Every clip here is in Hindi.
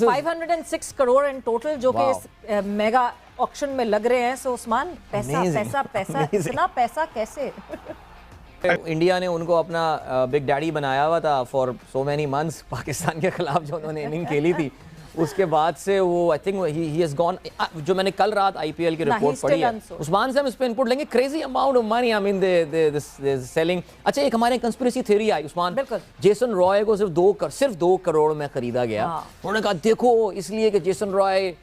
506 करोड़ इन टोटल जो कि इस मेगा ऑक्शन में लग रहे हैं। सो उस्मान, पैसा पैसा पैसा, इतना पैसा कैसे? इंडिया ने उनको अपना बिग डैडी बनाया हुआ था for so many months. Pakistan के खिलाफ जो उन्होंने इनिंग खेली थी उसके बाद से वो I think he has gone. जो मैंने कल रात आईपीएल की रिपोर्ट पढ़ी है, उस्मान से हम इस पे इनपुट लेंगे। Crazy amount of money, I mean they selling. अच्छा, एक हमारे कंस्पिरेसी थ्योरी आई उस्मान, जेसन रॉय को सिर्फ 2 करोड़ में खरीदा गया। उन्होंने कहा देखो इसलिए कि जेसन रॉय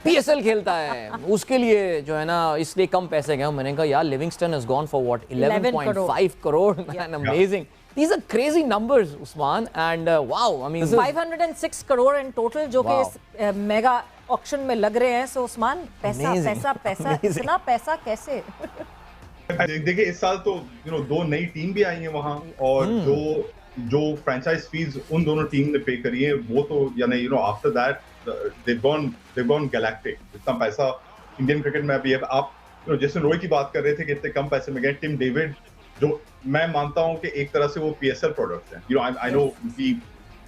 पीएसएल खेलता है, उसके लिए जो है ना इसलिए कम पैसे गए। मैंने कहा यार Livingstone has gone for what 11.5 crore. Man, amazing. These are crazy numbers, Usman, and wow, I mean 506 crore in total जो कि इस मेगा ऑक्शन में लग रहे हैं। सो उस्मान, पैसा पैसा पैसा, इतना पैसा कैसे? देखिए इस साल तो 2 नई टीम भी आई हैं वहां, और जो फ्रेंचाइज फीस उन दोनों टीम ने पे करी है वो तो यानी after that they've gone galactic। इतना पैसा इंडियन क्रिकेट में अभी आप जेसन रॉय की बात कर रहे थे कि इतने कम पैसे में गए। टिम डेविड, जो मैं मानता हूं कि एक तरह से वो पीएसएल प्रोडक्ट्स हैं। आई नो उनकी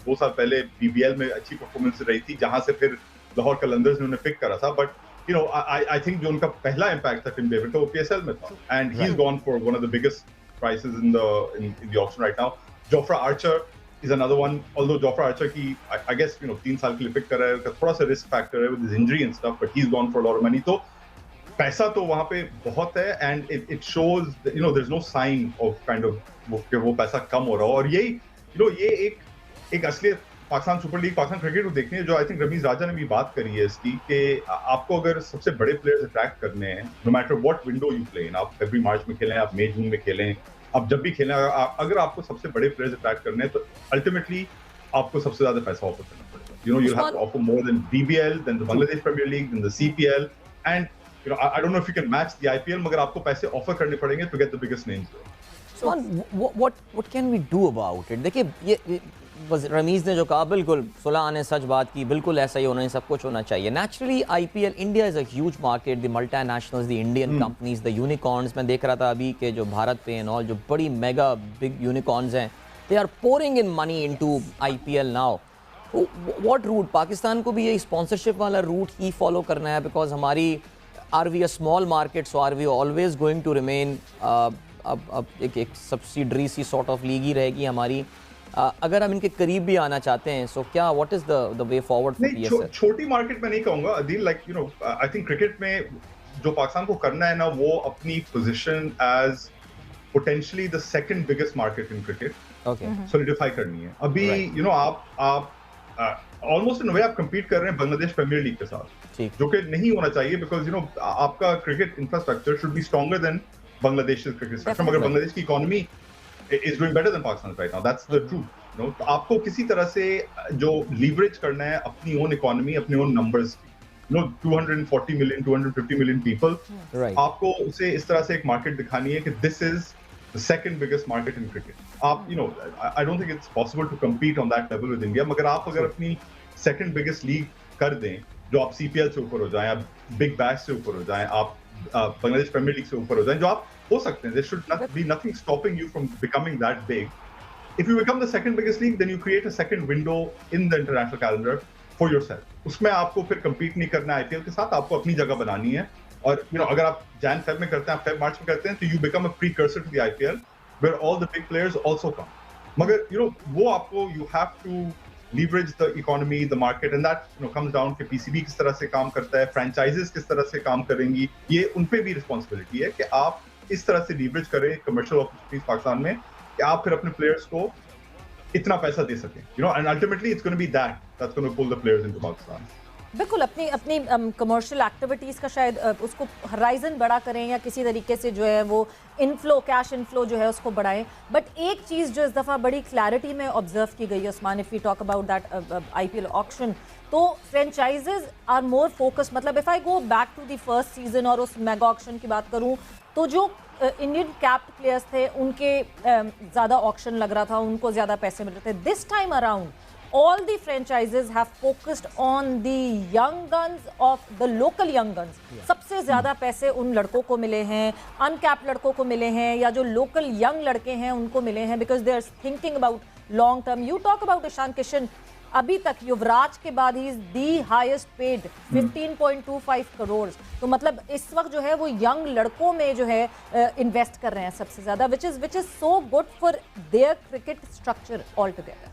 2 साल पहले बीबीएल में अच्छी परफॉर्मेंस रही थी, जहां से फिर लाहौर कलंदर्स ने उन्हें पिक करा था। बट आई थिंक जो उनका पहला इम्पैक्ट था टिम डेविड का, वो पीएसएल में था, and he is gone for one of the biggest prices in the auction right now. Jofra Archer is another one, although Jofra Archer की आई गेस 3 साल के लिए पिक कर रहा है, थोड़ा सा रिस्क फैक्टर है with his injury and stuff, but he is gone for lot of money. तो पैसा तो वहां पे बहुत है, and it shows there is no sign of kind of वो पैसा कम हो रहा हो। और यही ये एक असलियत Pakistan super league, Pakistan cricket को देखनी है, जो आई थिंक रमीज राजा ने भी बात करी है इसकी, कि आपको अगर सबसे बड़े प्लेयर्स अट्रैक्ट करने हैं, no matter what window you play in, आप फरवरी मार्च में खेलें, आप मई जून में खेलें, आप जब भी खेलें, अगर आपको सबसे बड़े प्लेयर्स अट्रैक्ट करने हैं तो अल्टीमेटली आपको सबसे ज्यादा पैसा ऑफर करना पड़ेगा। you'll have to offer more than BBL, then the Bangladesh Premier League, then the CPL, and I don't know if you can match the IPL, मगर आपको पैसे ऑफर करने पड़ेंगे to get the biggest names. So what can we do about it? देखिए ये रमीज ने जो कहा बिल्कुल 16 आने सच बात की, बिल्कुल ऐसा ही होना है, सब कुछ होना चाहिए। Naturally IPL, India is a huge market, the multinationals, the Indian companies, the unicorns. मैं देख रहा था अभी के जो भारत पे एंड ऑल जो बड़ी मेगा बिग यूनिकॉर्न्स हैं, they are pouring in money into IPL now. What route, Pakistan को भी ये स्पॉन्सरशिप वाला रूट ही फॉलो करना है? बिकॉज हमारी are we a small market, so are we always going to remain अब एक सब्सिडरी सी सॉर्ट ऑफ लीग ही रहेगी हमारी? अगर हम इनके करीब भी आना चाहते हैं, सो क्या what is the way forward for PSL? छोटी मार्केट में नहीं कहूंगा Adeel, like I think cricket में जो पाकिस्तान को करना है ना, वो अपनी position as potentially the second biggest market in cricket solidify करनी है। अभी आप ऑलमोस्ट इन वे आप कंपीट कर रहे हैं बांग्लादेश प्रीमियर लीग के साथ, जो कि नहीं होना चाहिए, बिकॉज आपका cricket infrastructure should be stronger than Bangladesh cricket structure. मगर बांग्लादेश की economy is doing better than Pakistan right now. That's the truth. तो आपको किसी तरह से जो लीवरेज करना है अपनी ओन इकोनॉमी, अपने ओन नंबर्स की, 240 मिलियन 250 मिलियन पीपल, आपको उसे इस तरह से एक मार्केट दिखानी है कि this is the second biggest market in cricket. आप I don't think it's possible to compete on that level with India, मगर आप अगर अपनी सेकंड बिगेस्ट लीग कर दें, जो आप CPL से ऊपर हो जाएं, आप बिग बैश से ऊपर हो जाएं, आप बांग्लादेश प्रीमियर लीग से ऊपर हो जाएं, जो आप हो सकते हैं, there should not be nothing stopping you from becoming that big. If you become the second biggest league, then you create a second window in the international calendar for yourself. उसमें आपको फिर compete नहीं करना है IPL के साथ, आपको अपनी जगह बनानी है। और अगर आप Jan-Feb में करते हैं, आप Feb-March में करते हैं, तो you become a precursor to the IPL, where all the big players also come. मगर वो आपको you have to leverage the economy, the market, and that comes down कि PCB किस तरह से काम करता है, franchises किस तरह से काम करेंगी, ये उन पे भी responsibility है कि आप इस तरह से लीवरेज करें कमर्शियल अपॉर्चुनिटीज पाकिस्तान में कि आप फिर अपने प्लेयर्स को इतना पैसा दे सकें, and ultimately it's gonna be that's gonna pull the players into Pakistan. बिल्कुल, अपनी कमर्शियल एक्टिविटीज़ का शायद उसको हराइजन बड़ा करें या किसी तरीके से जो है वो इनफ्लो, कैश इनफ्लो जो है उसको बढ़ाएं। बट एक चीज़ जो इस दफ़ा बड़ी क्लैरिटी में ऑब्जर्व की गई है Usman, if we talk about that IPL auction, तो फ्रेंचाइजेज आर मोर फोकस। मतलब if I go back to the first season और उस मेगा ऑक्शन की बात करूँ, तो जो इंडियन कैप्ड प्लेयर्स थे उनके ज़्यादा ऑक्शन लग रहा था, उनको ज़्यादा पैसे मिल रहे थे। This time around all the franchises have focused on the young guns of the local young guns. सबसे ज़्यादा पैसे उन लड़कों को मिले हैं, अनकैप्ड लड़कों को मिले हैं, या जो लोकल यंग लड़के हैं उनको मिले हैं, because they are thinking about long term. You talk about Ishan Kishan, अभी तक युवराज के बाद he is the highest paid 15.25 crore. तो मतलब इस वक्त जो है वो यंग लड़कों में जो है इन्वेस्ट कर रहे हैं सबसे ज्यादा, which is so good for their cricket structure all together.